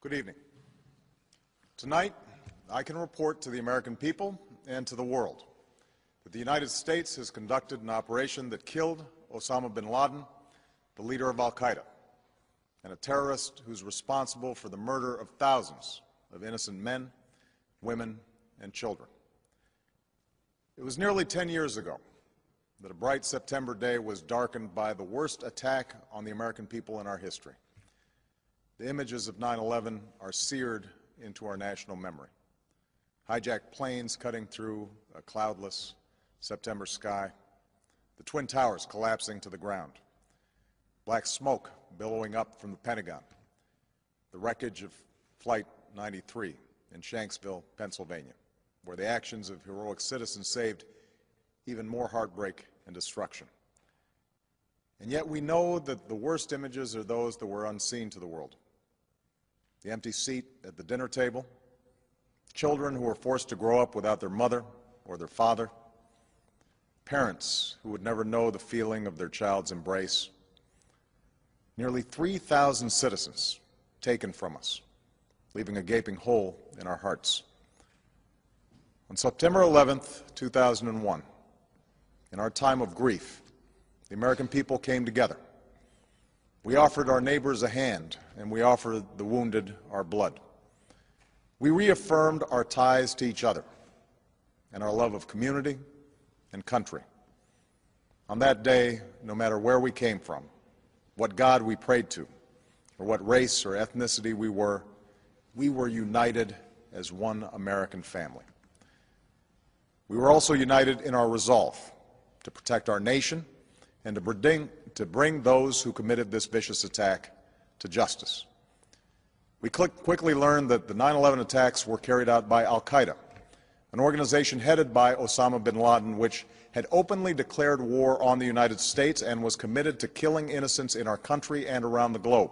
Good evening. Tonight, I can report to the American people and to the world that the United States has conducted an operation that killed Osama bin Laden, the leader of al-Qaeda, and a terrorist who's responsible for the murder of thousands of innocent men, women, and children. It was nearly 10 years ago that a bright September day was darkened by the worst attack on the American people in our history. The images of 9/11 are seared into our national memory. Hijacked planes cutting through a cloudless September sky, the Twin Towers collapsing to the ground, black smoke billowing up from the Pentagon, the wreckage of Flight 93 in Shanksville, Pennsylvania, where the actions of heroic citizens saved even more heartbreak and destruction. And yet we know that the worst images are those that were unseen to the world. The empty seat at the dinner table, children who were forced to grow up without their mother or their father, parents who would never know the feeling of their child's embrace, nearly 3,000 citizens taken from us, leaving a gaping hole in our hearts. On September 11th, 2001, in our time of grief, the American people came together. We offered our neighbors a hand, and we offered the wounded our blood. We reaffirmed our ties to each other and our love of community and country. On that day, no matter where we came from, what God we prayed to, or what race or ethnicity we were united as one American family. We were also united in our resolve to protect our nation and to bring those who committed this vicious attack to justice. We quickly learned that the 9/11 attacks were carried out by al-Qaeda, an organization headed by Osama bin Laden, which had openly declared war on the United States and was committed to killing innocents in our country and around the globe.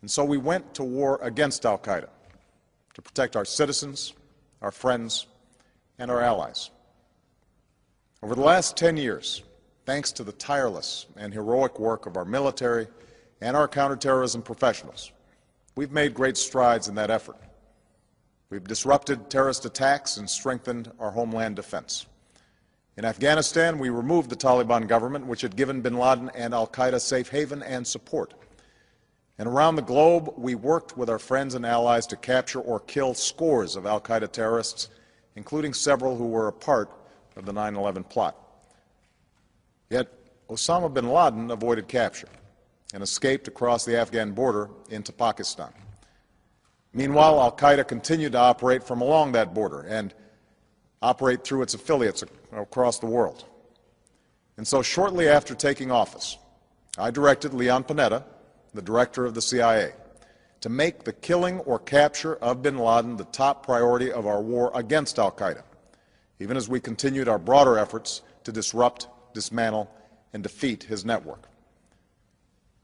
And so we went to war against al-Qaeda to protect our citizens, our friends, and our allies. Over the last 10 years, thanks to the tireless and heroic work of our military and our counterterrorism professionals, we've made great strides in that effort. We've disrupted terrorist attacks and strengthened our homeland defense. In Afghanistan, we removed the Taliban government, which had given bin Laden and al-Qaeda safe haven and support. And around the globe, we worked with our friends and allies to capture or kill scores of al-Qaeda terrorists, including several who were a part of the 9/11 plot. Yet Osama bin Laden avoided capture and escaped across the Afghan border into Pakistan. Meanwhile, al-Qaeda continued to operate from along that border and operate through its affiliates across the world. And so shortly after taking office, I directed Leon Panetta, the director of the CIA, to make the killing or capture of bin Laden the top priority of our war against al-Qaeda, even as we continued our broader efforts to disrupt, dismantle, and defeat his network.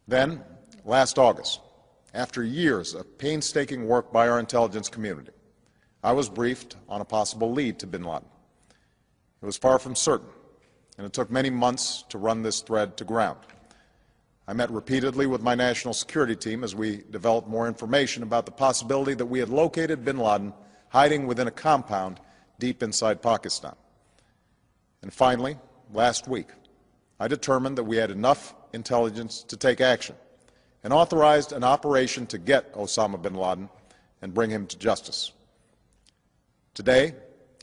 Then, last August, after years of painstaking work by our intelligence community, I was briefed on a possible lead to bin Laden. It was far from certain, and it took many months to run this thread to ground. I met repeatedly with my national security team as we developed more information about the possibility that we had located bin Laden hiding within a compound deep inside Pakistan. And finally, last week, I determined that we had enough intelligence to take action and authorized an operation to get Osama bin Laden and bring him to justice. Today,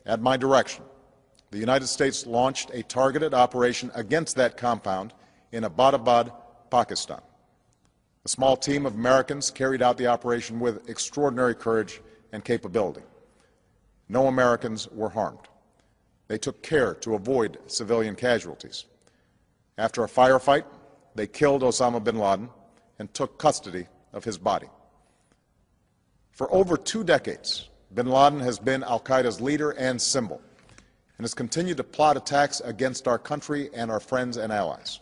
at my direction, the United States launched a targeted operation against that compound in Abbottabad, Pakistan. A small team of Americans carried out the operation with extraordinary courage and capability. No Americans were harmed. They took care to avoid civilian casualties. After a firefight, they killed Osama bin Laden and took custody of his body. For over 2 decades, bin Laden has been al-Qaeda's leader and symbol, and has continued to plot attacks against our country and our friends and allies.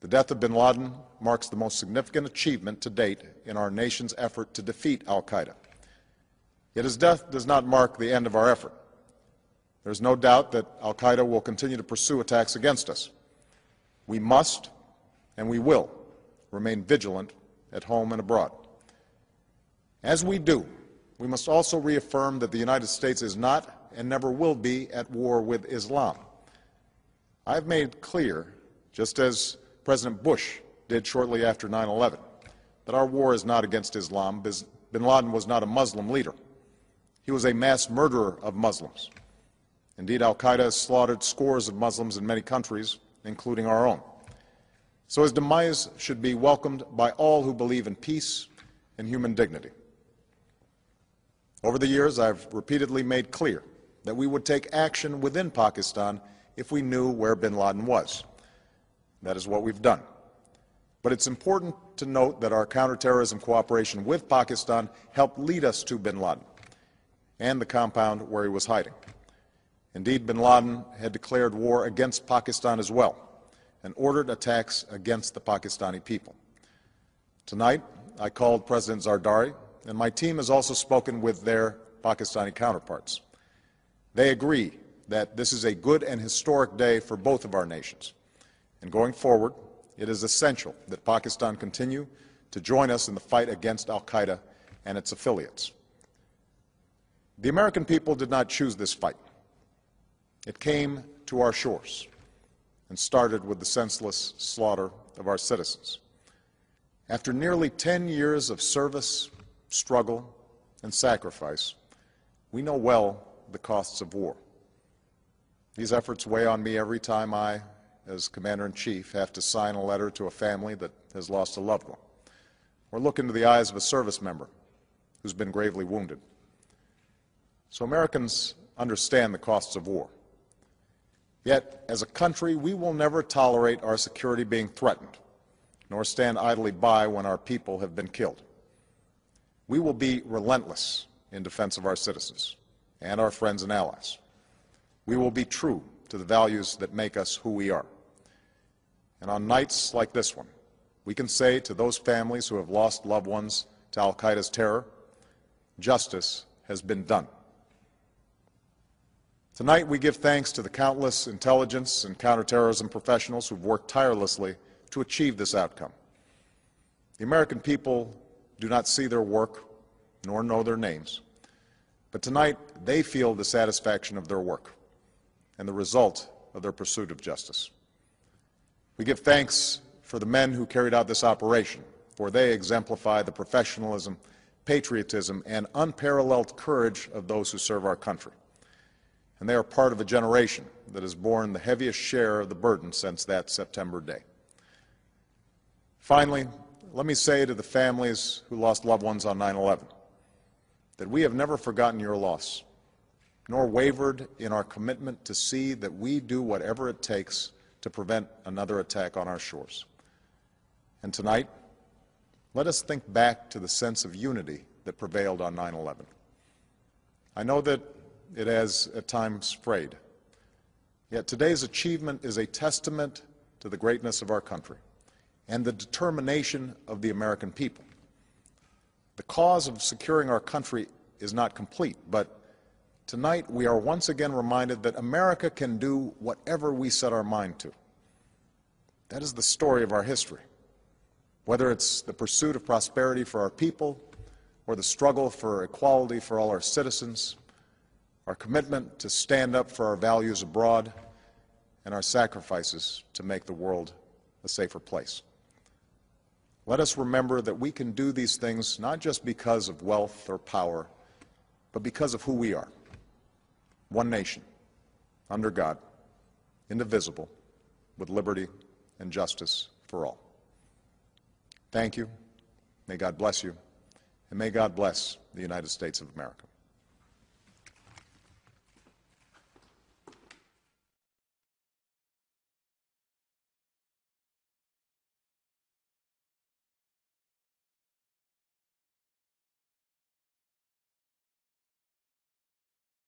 The death of bin Laden marks the most significant achievement to date in our nation's effort to defeat al-Qaeda. Yet his death does not mark the end of our effort. There is no doubt that al-Qaeda will continue to pursue attacks against us. We must and we will remain vigilant at home and abroad. As we do, we must also reaffirm that the United States is not and never will be at war with Islam. I've made clear, just as President Bush did shortly after 9/11, that our war is not against Islam. Bin Laden was not a Muslim leader. He was a mass murderer of Muslims. Indeed, al-Qaeda has slaughtered scores of Muslims in many countries, including our own. So his demise should be welcomed by all who believe in peace and human dignity. Over the years, I've repeatedly made clear that we would take action within Pakistan if we knew where bin Laden was. That is what we've done. But it's important to note that our counterterrorism cooperation with Pakistan helped lead us to bin Laden and the compound where he was hiding. Indeed, bin Laden had declared war against Pakistan as well and ordered attacks against the Pakistani people. Tonight, I called President Zardari, and my team has also spoken with their Pakistani counterparts. They agree that this is a good and historic day for both of our nations. And going forward, it is essential that Pakistan continue to join us in the fight against al-Qaeda and its affiliates. The American people did not choose this fight. It came to our shores and started with the senseless slaughter of our citizens. After nearly 10 years of service, struggle, and sacrifice, we know well the costs of war. These efforts weigh on me every time I, as Commander-in-Chief, have to sign a letter to a family that has lost a loved one, or look into the eyes of a service member who's been gravely wounded. So Americans understand the costs of war. Yet, as a country, we will never tolerate our security being threatened, nor stand idly by when our people have been killed. We will be relentless in defense of our citizens and our friends and allies. We will be true to the values that make us who we are. And on nights like this one, we can say to those families who have lost loved ones to al-Qaeda's terror, justice has been done. Tonight, we give thanks to the countless intelligence and counterterrorism professionals who've worked tirelessly to achieve this outcome. The American people do not see their work nor know their names, but tonight they feel the satisfaction of their work and the result of their pursuit of justice. We give thanks for the men who carried out this operation, for they exemplify the professionalism, patriotism, and unparalleled courage of those who serve our country. And they are part of a generation that has borne the heaviest share of the burden since that September day. Finally, let me say to the families who lost loved ones on 9/11 that we have never forgotten your loss, nor wavered in our commitment to see that we do whatever it takes to prevent another attack on our shores. And tonight, let us think back to the sense of unity that prevailed on 9/11. I know that it has at times frayed, yet today's achievement is a testament to the greatness of our country and the determination of the American people. The cause of securing our country is not complete, but tonight we are once again reminded that America can do whatever we set our mind to. That is the story of our history. Whether it's the pursuit of prosperity for our people or the struggle for equality for all our citizens, our commitment to stand up for our values abroad, and our sacrifices to make the world a safer place. Let us remember that we can do these things not just because of wealth or power, but because of who we are. One nation, under God, indivisible, with liberty and justice for all. Thank you. May God bless you, and may God bless the United States of America.